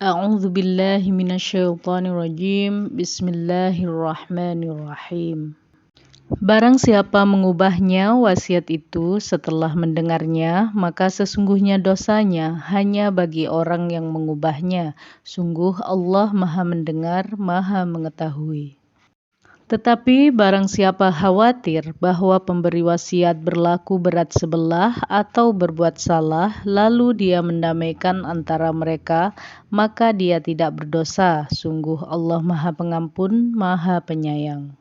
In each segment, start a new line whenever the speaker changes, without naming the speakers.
A'udzu billahi minasyaitonir rajim. Bismillahirrahmanirrahim. Barang siapa mengubahnya wasiat itu setelah mendengarnya, maka sesungguhnya dosanya hanya bagi orang yang mengubahnya. Sungguh Allah Maha mendengar, Maha mengetahui. Tetapi barang siapa khawatir bahwa pemberi wasiat berlaku berat sebelah atau berbuat salah, lalu dia mendamaikan antara mereka, maka dia tidak berdosa. Sungguh Allah Maha Pengampun, Maha Penyayang.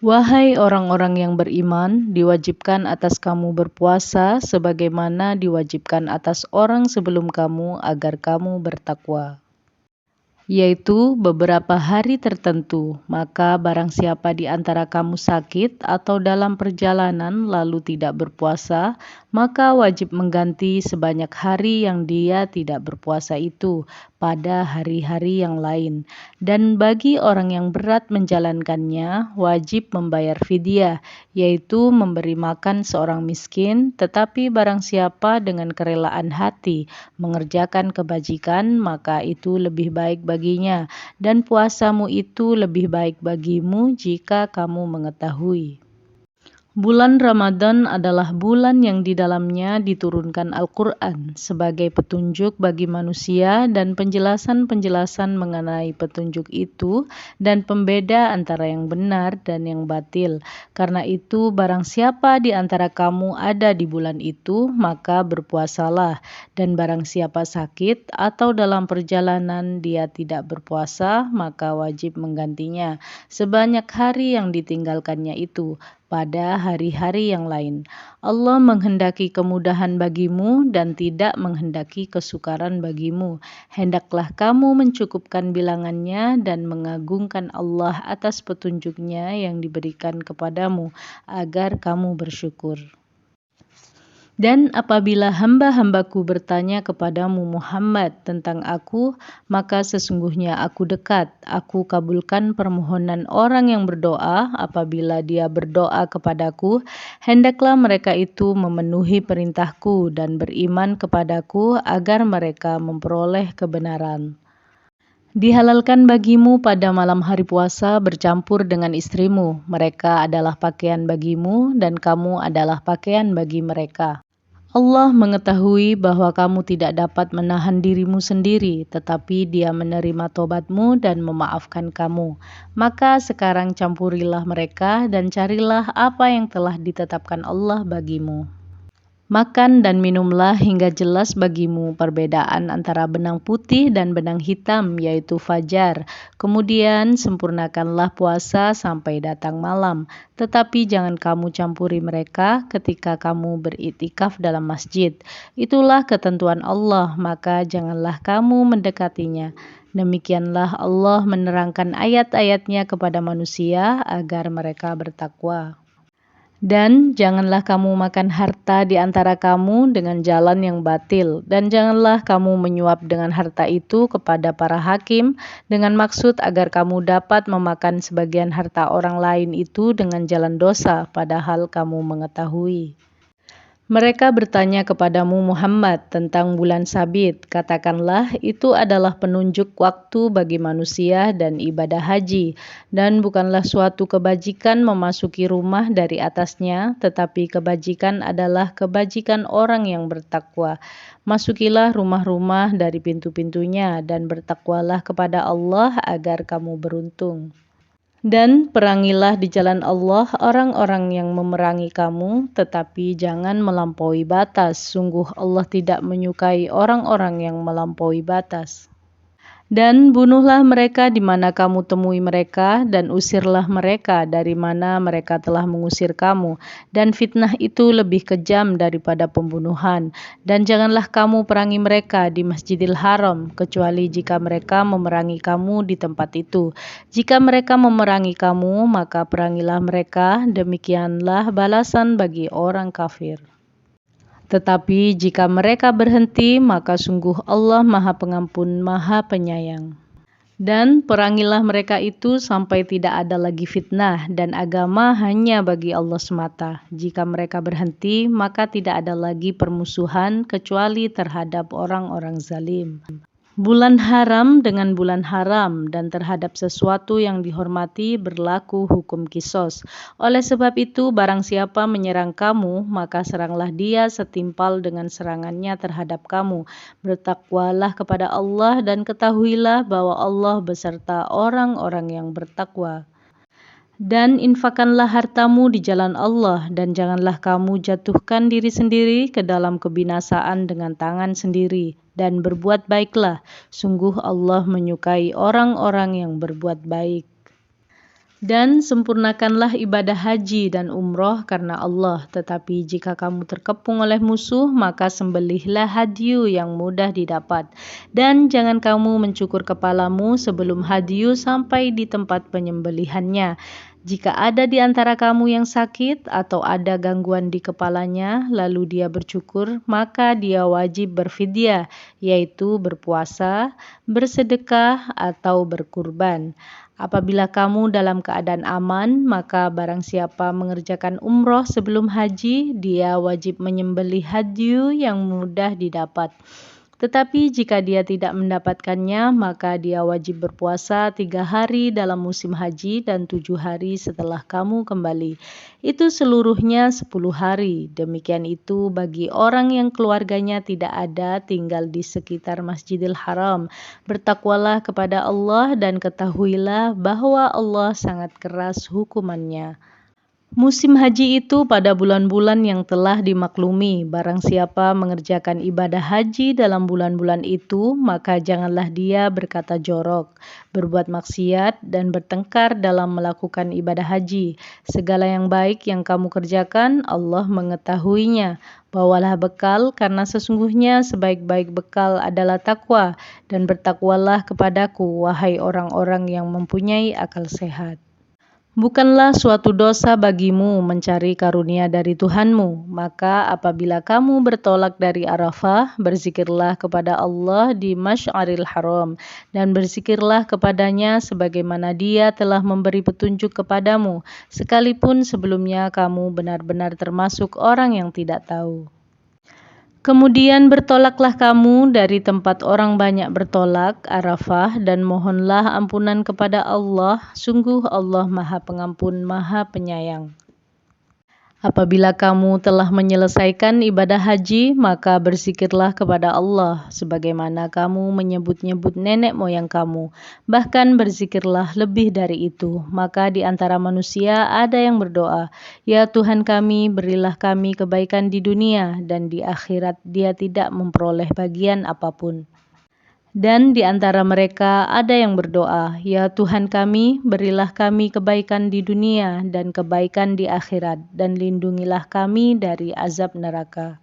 Wahai orang-orang yang beriman, diwajibkan atas kamu berpuasa sebagaimana diwajibkan atas orang sebelum kamu agar kamu bertakwa, yaitu beberapa hari tertentu. Maka barang siapa di antara kamu sakit atau dalam perjalanan lalu tidak berpuasa, maka wajib mengganti sebanyak hari yang dia tidak berpuasa itu pada hari-hari yang lain. Dan bagi orang yang berat menjalankannya, wajib membayar fidyah, yaitu memberi makan seorang miskin. Tetapi barang siapa dengan kerelaan hati mengerjakan kebajikan, maka itu lebih baik baginya, dan puasamu itu lebih baik bagimu jika kamu mengetahui. Bulan Ramadan adalah bulan yang di dalamnya diturunkan Al-Quran sebagai petunjuk bagi manusia dan penjelasan-penjelasan mengenai petunjuk itu dan pembeda antara yang benar dan yang batil. Karena itu barang siapa di antara kamu ada di bulan itu, maka berpuasalah. Dan barang siapa sakit atau dalam perjalanan dia tidak berpuasa, maka wajib menggantinya sebanyak hari yang ditinggalkannya itu pada hari-hari yang lain. Allah menghendaki kemudahan bagimu dan tidak menghendaki kesukaran bagimu. Hendaklah kamu mencukupkan bilangannya dan mengagungkan Allah atas petunjuknya yang diberikan kepadamu agar kamu bersyukur. Dan apabila hamba-hambaku bertanya kepadamu Muhammad tentang aku, maka sesungguhnya aku dekat. Aku kabulkan permohonan orang yang berdoa apabila dia berdoa kepadaku. Hendaklah mereka itu memenuhi perintahku dan beriman kepadaku agar mereka memperoleh kebenaran. Dihalalkan bagimu pada malam hari puasa bercampur dengan istrimu. Mereka adalah pakaian bagimu dan kamu adalah pakaian bagi mereka. Allah mengetahui bahwa kamu tidak dapat menahan dirimu sendiri, tetapi Dia menerima tobatmu dan memaafkan kamu. Maka sekarang campurilah mereka dan carilah apa yang telah ditetapkan Allah bagimu. Makan dan minumlah hingga jelas bagimu perbedaan antara benang putih dan benang hitam, yaitu fajar. Kemudian sempurnakanlah puasa sampai datang malam. Tetapi jangan kamu campuri mereka ketika kamu beriktikaf dalam masjid. Itulah ketentuan Allah, maka janganlah kamu mendekatinya. Demikianlah Allah menerangkan ayat-ayatnya kepada manusia agar mereka bertakwa. Dan janganlah kamu makan harta di antara kamu dengan jalan yang batil, dan janganlah kamu menyuap dengan harta itu kepada para hakim dengan maksud agar kamu dapat memakan sebagian harta orang lain itu dengan jalan dosa, padahal kamu mengetahui. Mereka bertanya kepadamu Muhammad tentang bulan sabit. Katakanlah, itu adalah penunjuk waktu bagi manusia dan ibadah haji. Dan bukanlah suatu kebajikan memasuki rumah dari atasnya, tetapi kebajikan adalah kebajikan orang yang bertakwa. Masukilah rumah-rumah dari pintu-pintunya dan bertakwalah kepada Allah agar kamu beruntung. Dan perangilah di jalan Allah orang-orang yang memerangi kamu, tetapi jangan melampaui batas. Sungguh Allah tidak menyukai orang-orang yang melampaui batas. Dan bunuhlah mereka di mana kamu temui mereka, dan usirlah mereka dari mana mereka telah mengusir kamu. Dan fitnah itu lebih kejam daripada pembunuhan. Dan janganlah kamu perangi mereka di Masjidil Haram, kecuali jika mereka memerangi kamu di tempat itu. Jika mereka memerangi kamu, maka perangilah mereka. Demikianlah balasan bagi orang kafir. Tetapi jika mereka berhenti, maka sungguh Allah Maha Pengampun, Maha Penyayang. Dan perangilah mereka itu sampai tidak ada lagi fitnah, dan agama hanya bagi Allah semata. Jika mereka berhenti, maka tidak ada lagi permusuhan kecuali terhadap orang-orang zalim. Bulan haram dengan bulan haram, dan terhadap sesuatu yang dihormati berlaku hukum kisos. Oleh sebab itu, barang siapa menyerang kamu, maka seranglah dia setimpal dengan serangannya terhadap kamu. Bertakwalah kepada Allah dan ketahuilah bahwa Allah beserta orang-orang yang bertakwa. Dan infakkanlah hartamu di jalan Allah, dan janganlah kamu jatuhkan diri sendiri ke dalam kebinasaan dengan tangan sendiri, dan berbuat baiklah. Sungguh Allah menyukai orang-orang yang berbuat baik. Dan sempurnakanlah ibadah haji dan umroh karena Allah. Tetapi jika kamu terkepung oleh musuh, maka sembelihlah hadyu yang mudah didapat. Dan jangan kamu mencukur kepalamu sebelum hadyu sampai di tempat penyembelihannya. Jika ada di antara kamu yang sakit atau ada gangguan di kepalanya, lalu dia bercukur, maka dia wajib berfidyah, yaitu berpuasa, bersedekah, atau berkurban. Apabila kamu dalam keadaan aman, maka barang siapa mengerjakan umroh sebelum haji, dia wajib menyembelih hadyu yang mudah didapat. Tetapi jika dia tidak mendapatkannya, maka dia wajib berpuasa 3 hari dalam musim haji dan 7 hari setelah kamu kembali. Itu seluruhnya 10 hari. Demikian itu bagi orang yang keluarganya tidak ada tinggal di sekitar Masjidil Haram. Bertakwalah kepada Allah dan ketahuilah bahwa Allah sangat keras hukumannya. Musim haji itu pada bulan-bulan yang telah dimaklumi. Barang siapa mengerjakan ibadah haji dalam bulan-bulan itu, maka janganlah dia berkata jorok, berbuat maksiat, dan bertengkar dalam melakukan ibadah haji. Segala yang baik yang kamu kerjakan, Allah mengetahuinya. Bawalah bekal, karena sesungguhnya sebaik-baik bekal adalah takwa, dan bertakwalah kepadaku, wahai orang-orang yang mempunyai akal sehat. Bukanlah suatu dosa bagimu mencari karunia dari Tuhanmu, maka apabila kamu bertolak dari Arafah, berzikirlah kepada Allah di Masy'aril Haram, dan berzikirlah kepadanya sebagaimana Dia telah memberi petunjuk kepadamu, sekalipun sebelumnya kamu benar-benar termasuk orang yang tidak tahu. Kemudian bertolaklah kamu dari tempat orang banyak bertolak, Arafah, dan mohonlah ampunan kepada Allah. Sungguh Allah Maha Pengampun, Maha Penyayang. Apabila kamu telah menyelesaikan ibadah haji, maka berzikirlah kepada Allah, sebagaimana kamu menyebut-nyebut nenek moyang kamu. Bahkan berzikirlah lebih dari itu. Maka di antara manusia ada yang berdoa, "Ya Tuhan kami, berilah kami kebaikan di dunia, dan di akhirat dia tidak memperoleh bagian apapun." Dan di antara mereka ada yang berdoa, "Ya Tuhan kami, berilah kami kebaikan di dunia dan kebaikan di akhirat, dan lindungilah kami dari azab neraka."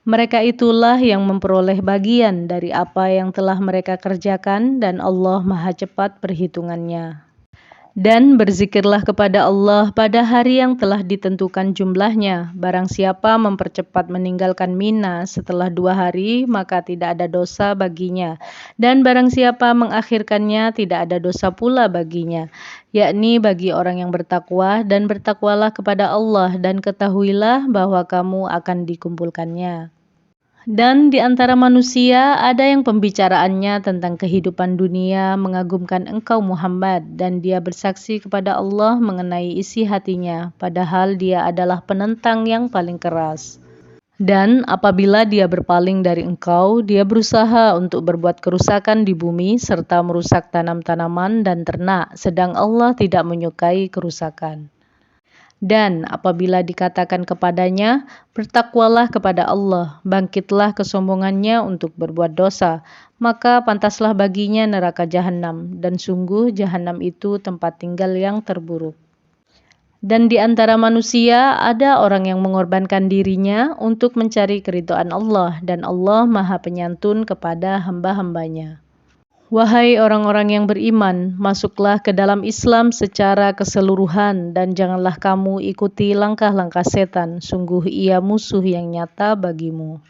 Mereka itulah yang memperoleh bagian dari apa yang telah mereka kerjakan, dan Allah Maha Cepat perhitungannya. Dan berzikirlah kepada Allah pada hari yang telah ditentukan jumlahnya. Barang siapa mempercepat meninggalkan Mina setelah 2 hari, maka tidak ada dosa baginya. Dan barang siapa mengakhirkannya, tidak ada dosa pula baginya. Yakni bagi orang yang bertakwa, dan bertakwalah kepada Allah, dan ketahuilah bahwa kamu akan dikumpulkannya. Dan di antara manusia ada yang pembicaraannya tentang kehidupan dunia mengagumkan engkau Muhammad, dan dia bersaksi kepada Allah mengenai isi hatinya, padahal dia adalah penentang yang paling keras. Dan apabila dia berpaling dari engkau, dia berusaha untuk berbuat kerusakan di bumi serta merusak tanam-tanaman dan ternak, sedang Allah tidak menyukai kerusakan. Dan apabila dikatakan kepadanya, "Bertakwalah kepada Allah, bangkitlah kesombongannya untuk berbuat dosa," maka pantaslah baginya neraka jahanam, dan sungguh jahanam itu tempat tinggal yang terburuk. Dan di antara manusia ada orang yang mengorbankan dirinya untuk mencari keridhaan Allah, dan Allah Maha Penyantun kepada hamba-hambanya. Wahai orang-orang yang beriman, masuklah ke dalam Islam secara keseluruhan, dan janganlah kamu ikuti langkah-langkah setan, sungguh ia musuh yang nyata bagimu.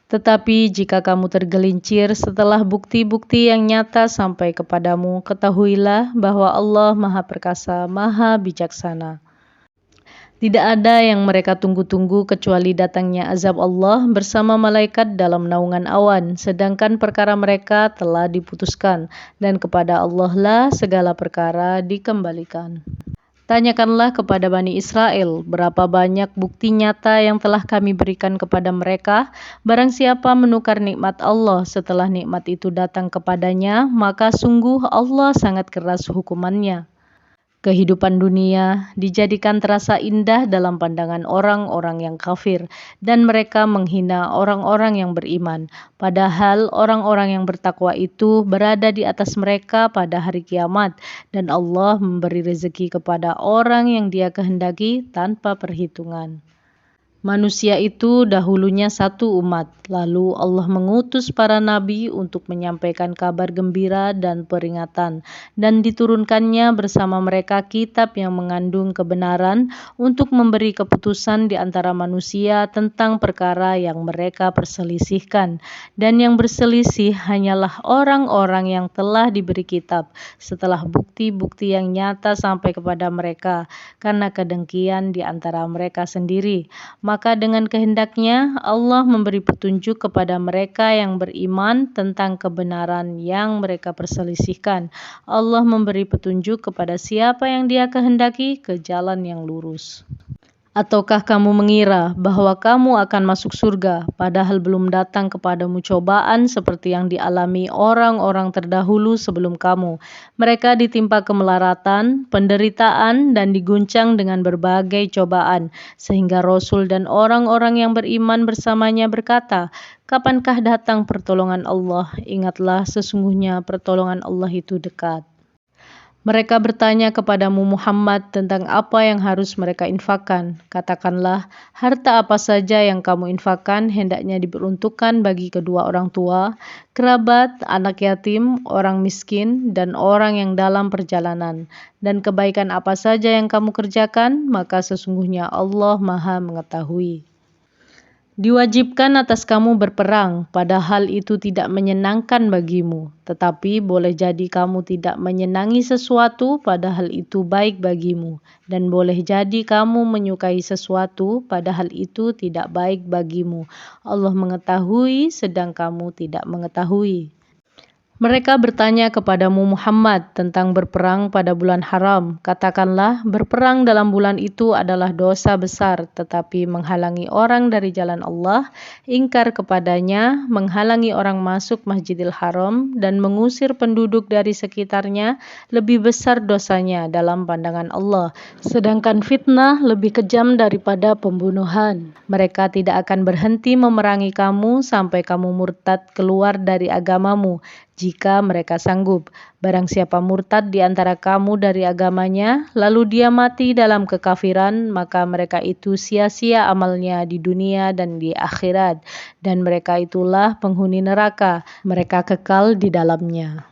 Tetapi jika kamu tergelincir setelah bukti-bukti yang nyata sampai kepadamu, ketahuilah bahwa Allah Maha Perkasa, Maha Bijaksana. Tidak ada yang mereka tunggu-tunggu kecuali datangnya azab Allah bersama malaikat dalam naungan awan, sedangkan perkara mereka telah diputuskan, dan kepada Allah lah segala perkara dikembalikan. Tanyakanlah kepada Bani Israel, berapa banyak bukti nyata yang telah kami berikan kepada mereka. Barang siapa menukar nikmat Allah setelah nikmat itu datang kepadanya, maka sungguh Allah sangat keras hukumannya. Kehidupan dunia dijadikan terasa indah dalam pandangan orang-orang yang kafir, dan mereka menghina orang-orang yang beriman. Padahal orang-orang yang bertakwa itu berada di atas mereka pada hari kiamat, dan Allah memberi rezeki kepada orang yang Dia kehendaki tanpa perhitungan. Manusia itu dahulunya satu umat, lalu Allah mengutus para nabi untuk menyampaikan kabar gembira dan peringatan, dan diturunkannya bersama mereka kitab yang mengandung kebenaran untuk memberi keputusan di antara manusia tentang perkara yang mereka perselisihkan. Dan yang berselisih hanyalah orang-orang yang telah diberi kitab setelah bukti-bukti yang nyata sampai kepada mereka, karena kedengkian di antara mereka sendiri. Maka dengan kehendaknya Allah memberi petunjuk kepada mereka yang beriman tentang kebenaran yang mereka perselisihkan. Allah memberi petunjuk kepada siapa yang Dia kehendaki ke jalan yang lurus. Ataukah kamu mengira bahwa kamu akan masuk surga, padahal belum datang kepadamu cobaan seperti yang dialami orang-orang terdahulu sebelum kamu? Mereka ditimpa kemelaratan, penderitaan, dan diguncang dengan berbagai cobaan, sehingga Rasul dan orang-orang yang beriman bersamanya berkata, "Kapankah datang pertolongan Allah? Ingatlah, sesungguhnya pertolongan Allah itu dekat." Mereka bertanya kepadamu Muhammad tentang apa yang harus mereka infakkan. Katakanlah, harta apa saja yang kamu infakkan hendaknya diperuntukkan bagi kedua orang tua, kerabat, anak yatim, orang miskin, dan orang yang dalam perjalanan. Dan kebaikan apa saja yang kamu kerjakan, maka sesungguhnya Allah Maha Mengetahui. Diwajibkan atas kamu berperang, padahal itu tidak menyenangkan bagimu. Tetapi boleh jadi kamu tidak menyenangi sesuatu, padahal itu baik bagimu. Dan boleh jadi kamu menyukai sesuatu, padahal itu tidak baik bagimu. Allah mengetahui, sedang kamu tidak mengetahui. Mereka bertanya kepadamu Muhammad tentang berperang pada bulan haram. Katakanlah, berperang dalam bulan itu adalah dosa besar, tetapi menghalangi orang dari jalan Allah, ingkar kepadanya, menghalangi orang masuk Masjidil Haram, dan mengusir penduduk dari sekitarnya lebih besar dosanya dalam pandangan Allah. Sedangkan fitnah lebih kejam daripada pembunuhan. Mereka tidak akan berhenti memerangi kamu sampai kamu murtad keluar dari agamamu. Jika mereka sanggup, barang siapa murtad di antara kamu dari agamanya, lalu dia mati dalam kekafiran, maka mereka itu sia-sia amalnya di dunia dan di akhirat, dan mereka itulah penghuni neraka, mereka kekal di dalamnya.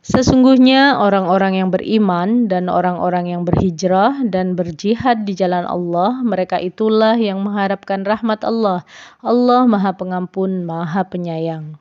Sesungguhnya orang-orang yang beriman dan orang-orang yang berhijrah dan berjihad di jalan Allah, mereka itulah yang mengharapkan rahmat Allah. Allah Maha Pengampun, Maha Penyayang.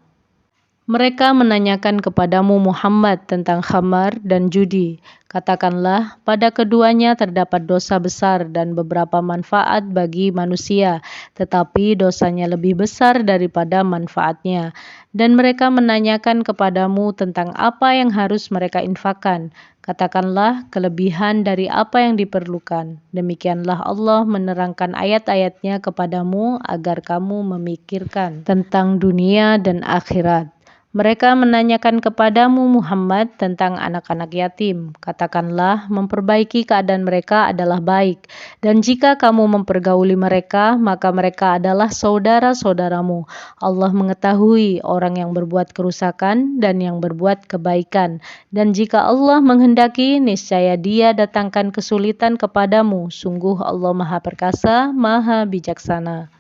Mereka menanyakan kepadamu Muhammad tentang khamar dan judi. Katakanlah, pada keduanya terdapat dosa besar dan beberapa manfaat bagi manusia, tetapi dosanya lebih besar daripada manfaatnya. Dan mereka menanyakan kepadamu tentang apa yang harus mereka infakkan. Katakanlah, kelebihan dari apa yang diperlukan. Demikianlah Allah menerangkan ayat-ayatnya kepadamu agar kamu memikirkan tentang dunia dan akhirat. Mereka menanyakan kepadamu Muhammad tentang anak-anak yatim. Katakanlah, memperbaiki keadaan mereka adalah baik. Dan jika kamu mempergauli mereka, maka mereka adalah saudara-saudaramu. Allah mengetahui orang yang berbuat kerusakan dan yang berbuat kebaikan. Dan jika Allah menghendaki, niscaya Dia datangkan kesulitan kepadamu. Sungguh Allah Maha Perkasa, Maha Bijaksana.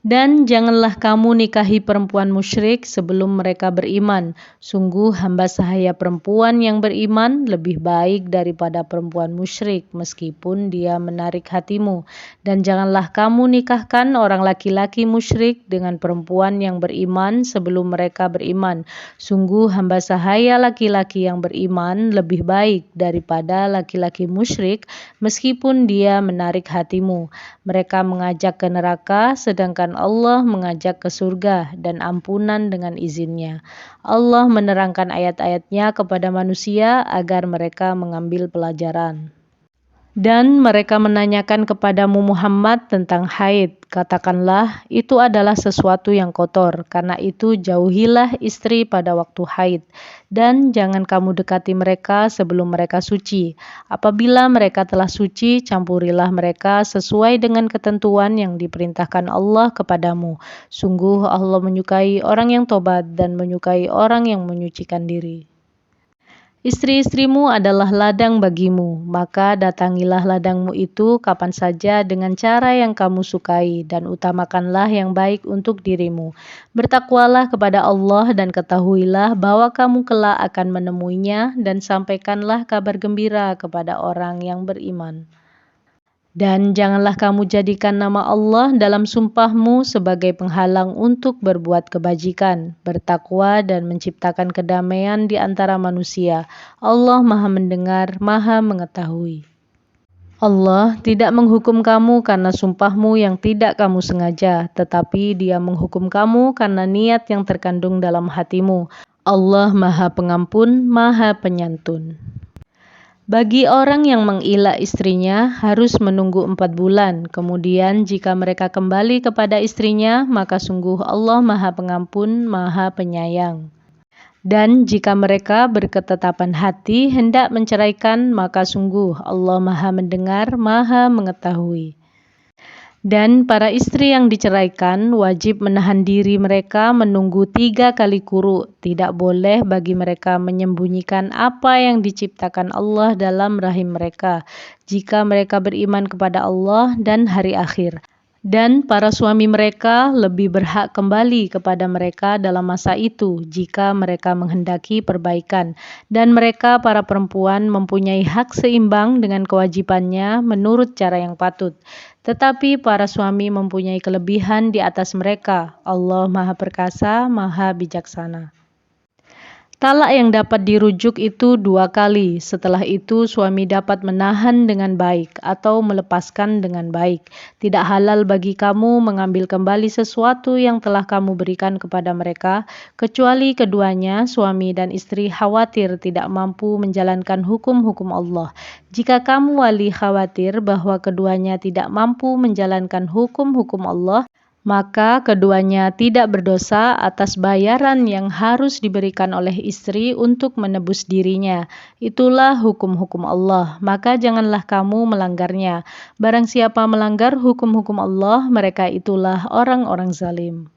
Dan janganlah kamu nikahi perempuan musyrik sebelum mereka beriman. Sungguh hamba sahaya perempuan yang beriman lebih baik daripada perempuan musyrik meskipun dia menarik hatimu. Dan janganlah kamu nikahkan orang laki-laki musyrik dengan perempuan yang beriman sebelum mereka beriman. Sungguh hamba sahaya laki-laki yang beriman lebih baik daripada laki-laki musyrik meskipun dia menarik hatimu. Mereka mengajak ke neraka sedangkan Allah mengajak ke surga dan ampunan dengan izinnya. Allah menerangkan ayat-ayatnya kepada manusia agar mereka mengambil pelajaran. Dan mereka menanyakan kepadamu Muhammad tentang haid. Katakanlah, itu adalah sesuatu yang kotor. Karena itu jauhilah istri pada waktu haid. Dan jangan kamu dekati mereka sebelum mereka suci. Apabila mereka telah suci, campurilah mereka sesuai dengan ketentuan yang diperintahkan Allah kepadamu. Sungguh Allah menyukai orang yang tobat dan menyukai orang yang menyucikan diri. Istri-istrimu adalah ladang bagimu, maka datangilah ladangmu itu kapan saja dengan cara yang kamu sukai dan utamakanlah yang baik untuk dirimu. Bertakwalah kepada Allah dan ketahuilah bahwa kamu kelak akan menemuinya dan sampaikanlah kabar gembira kepada orang yang beriman. Dan janganlah kamu jadikan nama Allah dalam sumpahmu sebagai penghalang untuk berbuat kebajikan, bertakwa dan menciptakan kedamaian di antara manusia. Allah Maha Mendengar, Maha Mengetahui. Allah tidak menghukum kamu karena sumpahmu yang tidak kamu sengaja, tetapi Dia menghukum kamu karena niat yang terkandung dalam hatimu. Allah Maha Pengampun, Maha Penyantun. Bagi orang yang mengilah istrinya harus menunggu 4 bulan. Kemudian jika mereka kembali kepada istrinya, maka sungguh Allah Maha Pengampun, Maha Penyayang. Dan jika mereka berketetapan hati hendak menceraikan, maka sungguh Allah Maha Mendengar, Maha Mengetahui. Dan para istri yang diceraikan wajib menahan diri mereka menunggu 3 kali quru. Tidak boleh bagi mereka menyembunyikan apa yang diciptakan Allah dalam rahim mereka, jika mereka beriman kepada Allah dan hari akhir. Dan para suami mereka lebih berhak kembali kepada mereka dalam masa itu jika mereka menghendaki perbaikan. Dan mereka para perempuan mempunyai hak seimbang dengan kewajibannya menurut cara yang patut. Tetapi para suami mempunyai kelebihan di atas mereka. Allah Maha Perkasa, Maha Bijaksana. Talak yang dapat dirujuk itu 2 kali. Setelah itu suami dapat menahan dengan baik atau melepaskan dengan baik. Tidak halal bagi kamu mengambil kembali sesuatu yang telah kamu berikan kepada mereka, kecuali keduanya, suami dan istri, khawatir tidak mampu menjalankan hukum-hukum Allah. Jika kamu wali khawatir bahwa keduanya tidak mampu menjalankan hukum-hukum Allah, maka keduanya tidak berdosa atas bayaran yang harus diberikan oleh istri untuk menebus dirinya. Itulah hukum-hukum Allah, maka janganlah kamu melanggarnya. Barang siapa melanggar hukum-hukum Allah, mereka itulah orang-orang zalim.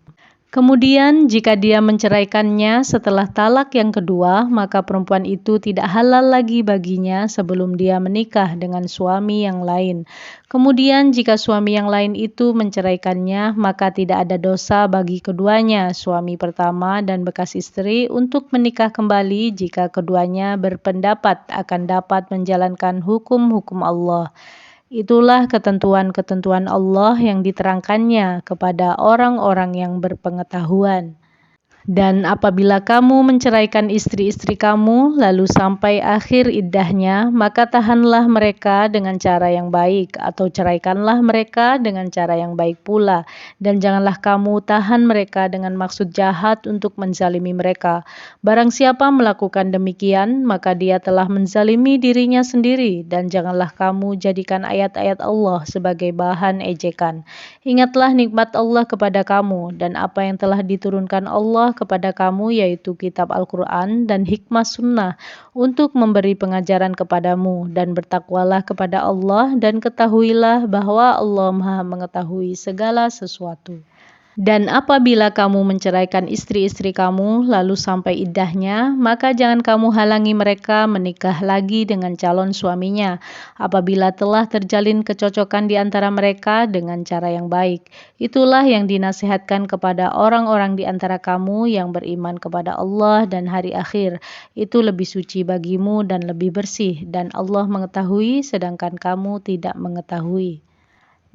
Kemudian jika dia menceraikannya setelah talak yang kedua, maka perempuan itu tidak halal lagi baginya sebelum dia menikah dengan suami yang lain. Kemudian jika suami yang lain itu menceraikannya, maka tidak ada dosa bagi keduanya, suami pertama dan bekas istri, untuk menikah kembali jika keduanya berpendapat akan dapat menjalankan hukum-hukum Allah. Itulah ketentuan-ketentuan Allah yang diterangkannya kepada orang-orang yang berpengetahuan. Dan apabila kamu menceraikan istri-istri kamu, lalu sampai akhir iddahnya, maka tahanlah mereka dengan cara yang baik, atau ceraikanlah mereka dengan cara yang baik pula. Dan janganlah kamu tahan mereka dengan maksud jahat untuk menzalimi mereka. Barang siapa melakukan demikian, maka dia telah menzalimi dirinya sendiri. Dan janganlah kamu jadikan ayat-ayat Allah sebagai bahan ejekan. Ingatlah nikmat Allah kepada kamu, dan apa yang telah diturunkan Allah kepada kamu, yaitu kitab Al-Quran dan hikmah sunnah, untuk memberi pengajaran kepadamu, dan bertakwalah kepada Allah dan ketahuilah bahwa Allah Maha Mengetahui segala sesuatu. Dan apabila kamu menceraikan istri-istri kamu lalu sampai iddahnya, maka jangan kamu halangi mereka menikah lagi dengan calon suaminya apabila telah terjalin kecocokan di antara mereka dengan cara yang baik. Itulah yang dinasihatkan kepada orang-orang di antara kamu yang beriman kepada Allah dan hari akhir. Itu lebih suci bagimu dan lebih bersih, dan Allah mengetahui sedangkan kamu tidak mengetahui.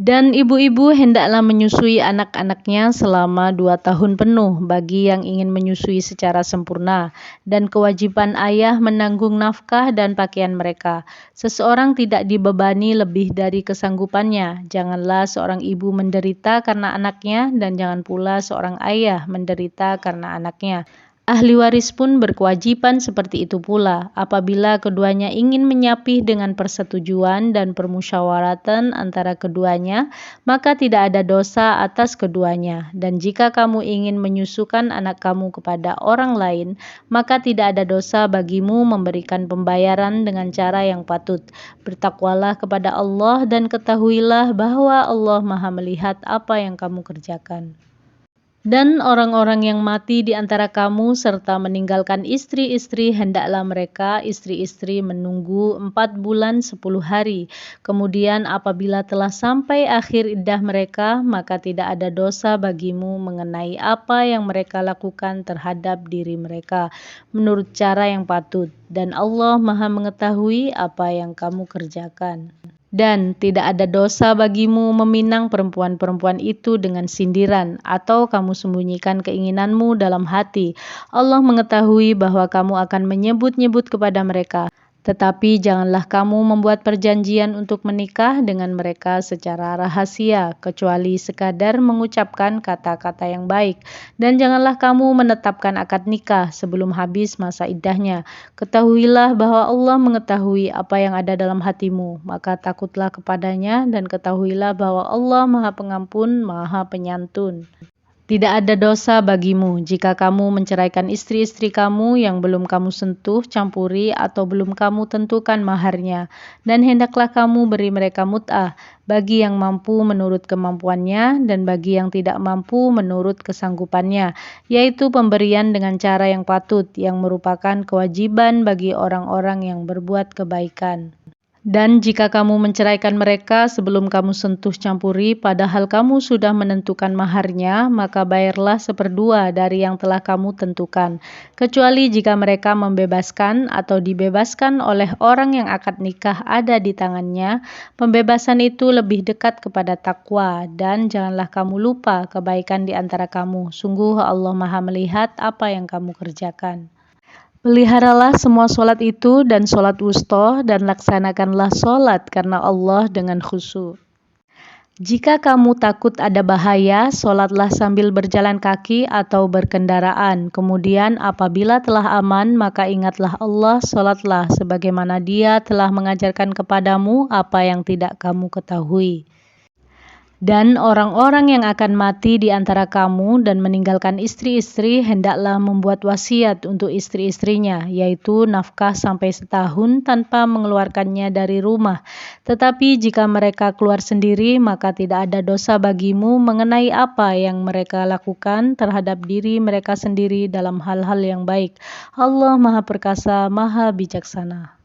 Dan ibu-ibu hendaklah menyusui anak-anaknya selama 2 tahun penuh bagi yang ingin menyusui secara sempurna, dan kewajiban ayah menanggung nafkah dan pakaian mereka. Seseorang tidak dibebani lebih dari kesanggupannya. Janganlah seorang ibu menderita karena anaknya, dan jangan pula seorang ayah menderita karena anaknya. Ahli waris pun berkewajiban seperti itu pula, apabila keduanya ingin menyapih dengan persetujuan dan permusyawaratan antara keduanya, maka tidak ada dosa atas keduanya. Dan jika kamu ingin menyusukan anak kamu kepada orang lain, maka tidak ada dosa bagimu memberikan pembayaran dengan cara yang patut. Bertakwalah kepada Allah dan ketahuilah bahwa Allah Maha melihat apa yang kamu kerjakan. Dan orang-orang yang mati di antara kamu serta meninggalkan istri-istri, hendaklah mereka istri-istri menunggu 4 bulan 10 hari. Kemudian apabila telah sampai akhir iddah mereka, maka tidak ada dosa bagimu mengenai apa yang mereka lakukan terhadap diri mereka, menurut cara yang patut. Dan Allah Maha mengetahui apa yang kamu kerjakan. Dan tidak ada dosa bagimu meminang perempuan-perempuan itu dengan sindiran, atau kamu sembunyikan keinginanmu dalam hati. Allah mengetahui bahwa kamu akan menyebut-nyebut kepada mereka. Tetapi janganlah kamu membuat perjanjian untuk menikah dengan mereka secara rahasia, kecuali sekadar mengucapkan kata-kata yang baik. Dan janganlah kamu menetapkan akad nikah sebelum habis masa iddahnya. Ketahuilah bahwa Allah mengetahui apa yang ada dalam hatimu, maka takutlah kepadanya dan ketahuilah bahwa Allah Maha Pengampun, Maha Penyantun. Tidak ada dosa bagimu jika kamu menceraikan istri-istri kamu yang belum kamu sentuh, campuri, atau belum kamu tentukan maharnya. Dan hendaklah kamu beri mereka mut'ah, bagi yang mampu menurut kemampuannya, dan bagi yang tidak mampu menurut kesanggupannya, yaitu pemberian dengan cara yang patut, yang merupakan kewajiban bagi orang-orang yang berbuat kebaikan. Dan jika kamu menceraikan mereka sebelum kamu sentuh campuri, padahal kamu sudah menentukan maharnya, maka bayarlah 1/2 dari yang telah kamu tentukan. Kecuali jika mereka membebaskan atau dibebaskan oleh orang yang akad nikah ada di tangannya, pembebasan itu lebih dekat kepada takwa. Dan janganlah kamu lupa kebaikan di antara kamu. Sungguh Allah Maha melihat apa yang kamu kerjakan. Peliharalah semua solat itu dan solat wusta, dan laksanakanlah solat karena Allah dengan khusyuk. Jika kamu takut ada bahaya, solatlah sambil berjalan kaki atau berkendaraan. Kemudian apabila telah aman, maka ingatlah Allah, solatlah sebagaimana Dia telah mengajarkan kepadamu apa yang tidak kamu ketahui. Dan orang-orang yang akan mati di antara kamu dan meninggalkan istri-istri hendaklah membuat wasiat untuk istri-istrinya, yaitu nafkah sampai setahun tanpa mengeluarkannya dari rumah. Tetapi jika mereka keluar sendiri, maka tidak ada dosa bagimu mengenai apa yang mereka lakukan terhadap diri mereka sendiri dalam hal-hal yang baik. Allah Maha Perkasa, Maha Bijaksana.